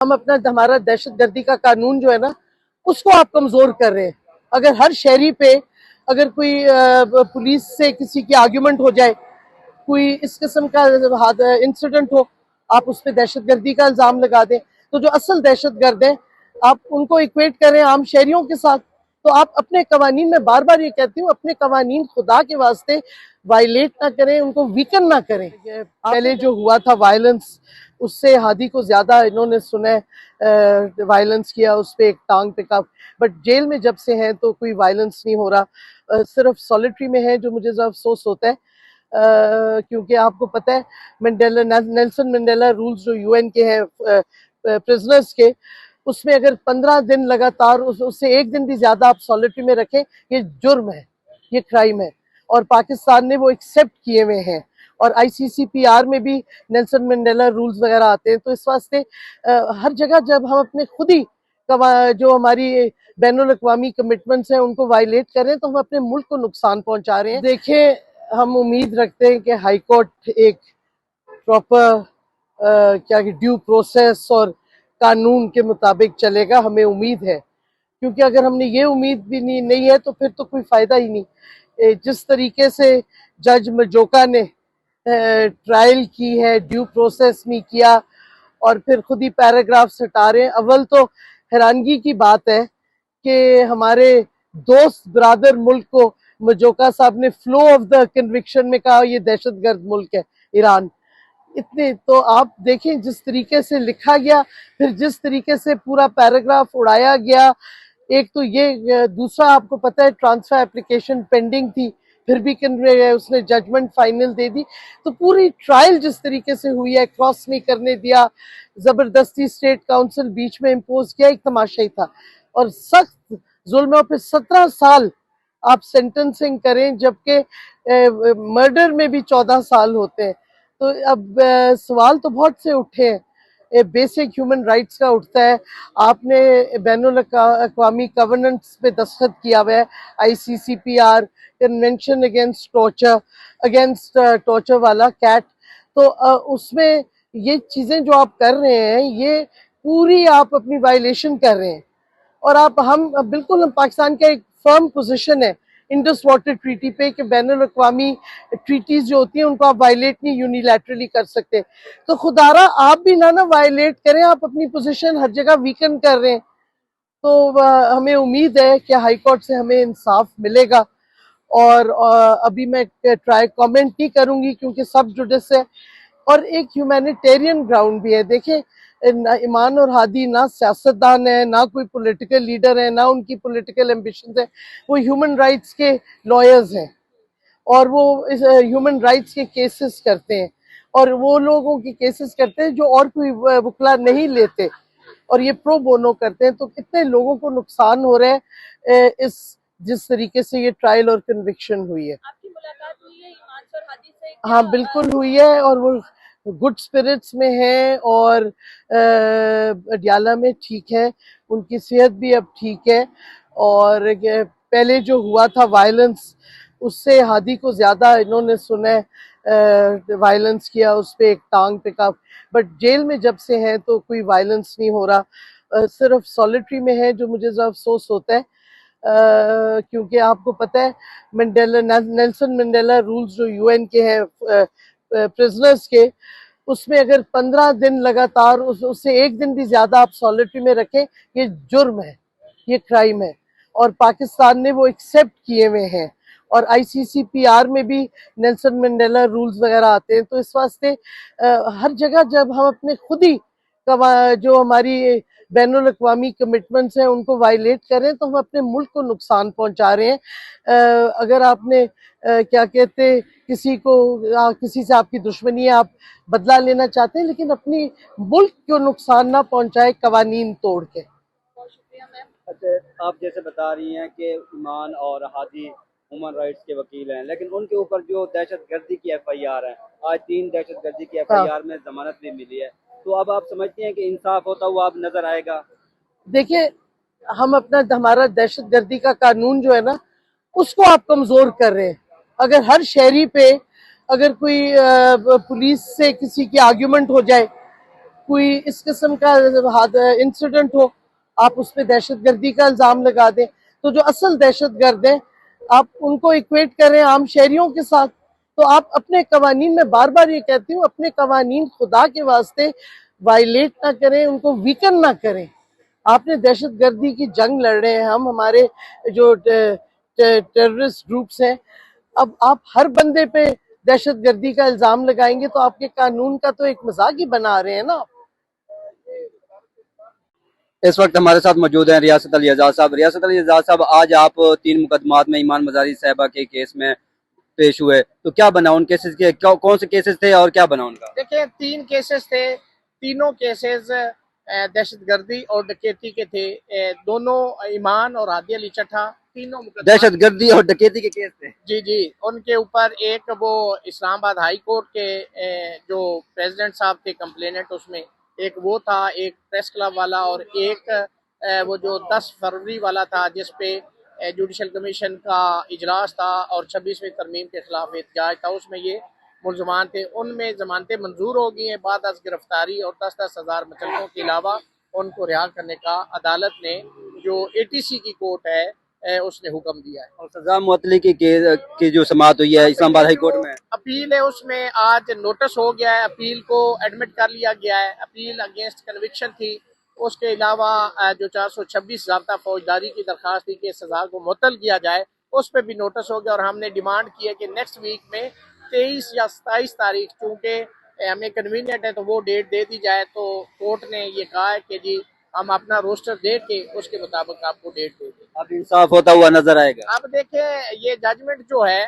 हम अपना हमारा दहशतगर्दी का कानून जो है ना, उसको आप कमजोर कर रहे हैं। अगर हर शहरी पे अगर कोई पुलिस से किसी की आर्ग्यूमेंट हो जाए, कोई इस किस्म का इंसिडेंट हो, आप उस पर दहशतगर्दी का इल्जाम लगा दें, तो जो असल दहशतगर्द हैं आप उनको इक्वेट करें आम शहरियों के साथ। तो आप अपने कवानीन में बार बार ये कहती हूँ, अपने कवानीन खुदा के वास्ते वायलेट ना करें, उनको वीकन ना करें। पहले जो हुआ था वायलेंस, उससे हादी को ज्यादा इन्होंने सुना वायलेंस किया, उस पर एक टांग पे कफ। बट जेल में जब से हैं तो कोई वायलेंस नहीं हो रहा, सिर्फ सॉलिटरी में है, जो मुझे जरा अफसोस होता है। क्योंकि आपको पता है नेल्सन मंडेला रूल्स जो यूएन के हैं प्रिजनर्स के, उसमें अगर 15 दिन लगातार उससे एक दिन भी ज्यादा आप सॉलिटरी में रखें, ये जुर्म है, ये क्राइम है। और पाकिस्तान ने वो एक्सेप्ट किए हुए हैं, और आईसीसीपीआर में भी नेल्सन मंडेला रूल्स वगैरह आते हैं। तो इस वास्ते हर जगह जब हम अपने खुद ही जो हमारी बैनुल अक़वामी कमिटमेंट्स हैं उनको वायलेट करें, तो हम अपने मुल्क को नुकसान पहुंचा रहे हैं। देखिए, हम उम्मीद रखते हैं कि हाई कोर्ट एक प्रॉपर क्या ड्यू प्रोसेस और कानून के मुताबिक चलेगा, हमें उम्मीद है। क्योंकि अगर हमने ये उम्मीद भी नहीं है तो फिर तो कोई फायदा ही नहीं। जिस तरीके से जज मजोका ने ट्रायल की है, ड्यू प्रोसेस नहीं किया, और फिर खुद ही पैराग्राफ हटा रहे हैं। अव्वल तो हैरानगी की बात है कि हमारे दोस्त ब्रादर मुल्क को मजोका साहब ने फ्लो ऑफ द कन्विक्शन में कहा ये दहशतगर्द मुल्क है ईरान। इतने तो आप देखें जिस तरीके से लिखा गया, फिर जिस तरीके से पूरा पैराग्राफ उड़ाया गया। एक तो ये, दूसरा आपको पता है ट्रांसफर एप्लीकेशन पेंडिंग थी, फिर भी उसने जजमेंट फाइनल दे दी। तो पूरी ट्रायल जिस तरीके से हुई है, क्रॉस नहीं करने दिया, जबरदस्ती स्टेट काउंसिल बीच में इम्पोज किया, एक तमाशा ही था। और सख्त जुल्मों पे 17 साल आप सेंटेंसिंग करें, जबकि मर्डर में भी 14 साल होते हैं। तो अब सवाल तो बहुत से उठे हैं, बेसिक ह्यूमन राइट्स का उठता है। आपने बैनुल अक़वामी कवेनेंट्स पे दस्तखत किया हुआ है, आईसीसीपीआर कन्वेंशन अगेंस्ट टॉर्चर वाला कैट। तो उसमें ये चीजें जो आप कर रहे हैं, ये पूरी आप अपनी वायलेशन कर रहे हैं। और हम बिल्कुल, पाकिस्तान का एक फर्म पोजीशन है इंडस वाटर ट्रीटी पे कि बैनुल अक़वामी ट्रीटीज जो होती हैं उनको आप वायलेट नहीं यूनिलैटरली कर सकते। तो खुदारा आप भी ना वायलेट करें, आप अपनी पोजीशन हर जगह वीकन कर रहे हैं। तो हमें उम्मीद है कि हाई कोर्ट से हमें इंसाफ मिलेगा। और अभी मैं ट्राई कमेंट नहीं करूंगी क्योंकि सब जुडिस है, और एक ह्यूमैनिटेरियन ग्राउंड भी है। देखिए, ईमान और हादी ना सियासतदान है, ना कोई पॉलिटिकल लीडर है, ना उनकी पॉलिटिकल एम्बिशंस है, वो ह्यूमन राइट्स के लॉयर्स हैं, और वो इस ह्यूमन राइट्स के केसेस करते हैं, और वो लोगों के केसेस करते हैं जो और कोई वकला नहीं लेते, और ये प्रो बोनो करते हैं। तो कितने लोगों को नुकसान हो रहा है इस जिस तरीके से ये ट्रायल और कन्विक्शन हुई है। आपकी मुलाकात हुई है ईमान और हादी से? हाँ बिल्कुल हुई है, और वो गुड स्पिरिट्स में है, और अडियाला में ठीक है, उनकी सेहत भी अब ठीक है। और पहले जो हुआ था वायलेंस, उससे हादी को ज्यादा इन्होंने सुना वायलेंस किया, उस पर एक टांग पे कफ। बट जेल में जब से हैं तो कोई वायलेंस नहीं हो रहा, सिर्फ सॉलिटरी में है, जो मुझे जरा अफसोस होता है। क्योंकि आपको पता है नेल्सन मंडेला रूल्स जो यूएन के हैं प्रिजनर्स के, उसमें अगर 15 दिन लगातार उससे एक दिन भी ज्यादा आप सॉलिटरी में रखें, ये जुर्म है, ये क्राइम है। और पाकिस्तान ने वो एक्सेप्ट किए हुए हैं, और आईसीसीपीआर में भी नेल्सन मंडेला रूल्स वगैरह आते हैं। तो इस वास्ते हर जगह जब हम अपने खुद ही जो हमारी बैनुल अक़वामी कमिटमेंट्स हैं उनको वायलेट करें, तो हम अपने मुल्क को नुकसान पहुंचा रहे हैं। अगर आपने क्या कहते, किसी से आपकी दुश्मनी है, आप बदला लेना चाहते हैं, लेकिन अपनी मुल्क को नुकसान ना पहुंचाए कवानीन तोड़ के। बहुत शुक्रिया मैम। अच्छा, आप जैसे बता रही हैं कि ईमान और हादी ह्यूमन राइट्स के वकील हैं, लेकिन उनके ऊपर जो दहशतगर्दी की एफआईआर है, आज 3 दहशतगर्दी की एफआईआर में जमानत भी मिली है, तो अब आप समझती हैं कि इंसाफ होता हुआ अब नजर आएगा? देखिए, हम हमारा दहशतगर्दी का कानून जो है ना, उसको आप कमजोर कर रहे हैं। अगर हर शहरी पे अगर कोई पुलिस से किसी की आर्ग्यूमेंट हो जाए, कोई इस किस्म का इंसिडेंट हो, आप उस पर दहशतगर्दी का इल्जाम लगा दें। तो जो असल दहशतगर्द हैं, आप उनको इक्वेट करें आम शहरियों के साथ। तो आप अपने कवानीन में बार बार ये कहती हूँ, अपने कवानीन खुदा के वास्ते वायलेट ना करें, उनको वीकन ना करें। आपने दहशतगर्दी की जंग लड़ रहे हैं, हम हमारे जो टेररिस्ट ग्रुप्स हैं, अब आप हर बंदे पे दहशतगर्दी का इल्जाम लगाएंगे तो आपके कानून का तो एक मजाक ही बना रहे हैं ना। इस वक्त हमारे साथ मौजूद हैं रियासत अली एजाज साहब। रियासत अली एजाज साहब, आज आप 3 मुकदमात में ईमान मजारी साहबा के केस में पेश हुए, तो क्या बना उन केसेस के? कौन से केसेस थे और क्या बना उनका? देखिए, 3 केसेस थे। तीनों केसेस दहशतगर्दी और डकैती के थे। दोनों ईमान और हादी अली चट्ठा, तीनों मुकदमा दहशतगर्दी और डकैती के केस थे। जी जी, उनके ऊपर एक वो इस्लामाबाद हाई कोर्ट के जो प्रेसिडेंट साहब थे कंप्लेनेंट, उसमें एक वो था, एक प्रेस क्लब वाला, और एक वो जो 10 फरवरी वाला था जिसपे जुडिशल कमीशन का इजलास था और 26वीं तरमीम के खिलाफ एहतजाज था, उसमें ये मुलजमान थे। उनमें जमानतें मंजूर हो गई हैं बाद अज गिरफ्तारी, और 10-10 हज़ार मुचलकों के अलावा उनको रिहा करने का अदालत ने, जो ATC की कोर्ट है, उसने हुक्म दिया है। और सजा मुअत्तली की जो समाअत हुई है इस्लामाबाद हाई कोर्ट में, अपील है, उसमें आज नोटिस हो गया है, अपील को एडमिट कर लिया गया है। अपील अगेंस्ट कन्विक्शन थी। उसके अलावा जो 426 ज़ाब्ता फौजदारी की दरखास्त थी कि सजा को मुअत्तल किया जाए, उस पर भी नोटिस हो गया। और हमने डिमांड की है कि नेक्स्ट वीक में 23 या 27 तारीख, चूँकि हमें कन्वीनियंट है, तो वो डेट दे दी जाए। तो कोर्ट ने ये कहा है कि जी हम अपना रोस्टर दे के उसके मुताबिक आपको डेट दे दें। अब इंसाफ होता हुआ नजर आएगा। अब देखें, ये जजमेंट जो है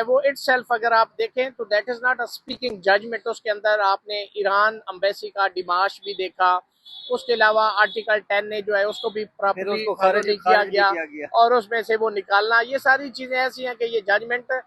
वो इटसेल्फ अगर आप देखें तो that is not a speaking judgement. उसके अंदर आपने ईरान एम्बेसी का डिमाश भी देखा। उसके अलावा आर्टिकल 10 ने जो है उसको भी प्रॉपर्ली खारिज किया किया गया, गया। और उसमें से वो निकालना, ये सारी चीजें ऐसी हैं कि ये जजमेंट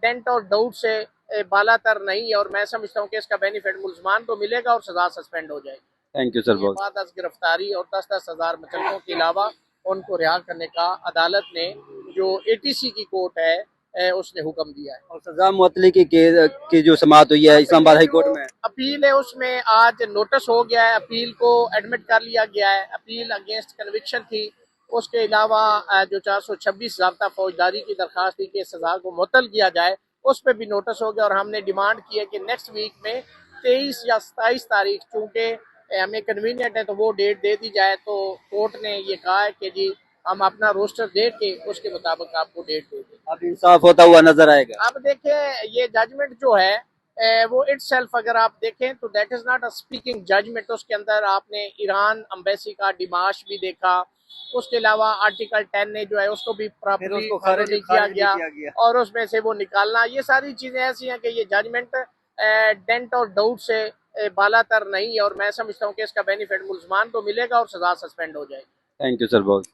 डेंट और डाउट से बालातर नहीं है। और मैं समझता हूँ कि इसका बेनिफिट मुलजमान को मिलेगा और सजा सस्पेंड हो जाएगी। थैंक यू सर बहुत। बाद अज गिरफ्तारी और 10-10 हज़ार मुचलकों के अलावा उनको रिहा करने का अदालत ने, जो ATC की कोर्ट है, उसने हुक्म दिया है। और सजा मुअत्तली की जो समाअत हुई है इस्लामाबाद हाई कोर्ट में, अपील है, उसमें आज नोटिस हो गया है, अपील को एडमिट कर लिया गया है। अपील अगेंस्ट कन्विक्शन थी। उसके अलावा जो 426 ज़ाब्ता फौजदारी की दरखास्त थी कि सजा को मुअत्तल किया जाए, उस पर भी नोटिस हो गया। और हमने डिमांड की है कि नेक्स्ट वीक में 23 या 27 तारीख, चूँकि हमें कन्वीनियंट है, तो वो डेट दे दी जाए। तो कोर्ट ने ये कहा है कि जी हम अपना रोस्टर दे के उसके मुताबिक आपको डेट दे दें। अब इंसाफ होता हुआ नजर आएगा। अब देखें, ये जजमेंट जो है वो इटसेल्फ अगर आप देखें तो that is not a speaking judgement. उसके अंदर आपने ईरान एम्बेसी का डिमाश भी देखा। उसके अलावा आर्टिकल 10 ने जो है उसको भी प्रॉपर्ली खारिज किया किया गया, गया। और उसमें से वो निकालना, ये सारी चीजें ऐसी हैं कि ये जजमेंट डेंट और डाउट से बालातर नहीं है। और मैं समझता हूँ कि इसका बेनिफिट मुलजमान को मिलेगा और सजा सस्पेंड हो जाएगी। थैंक यू सर बहुत।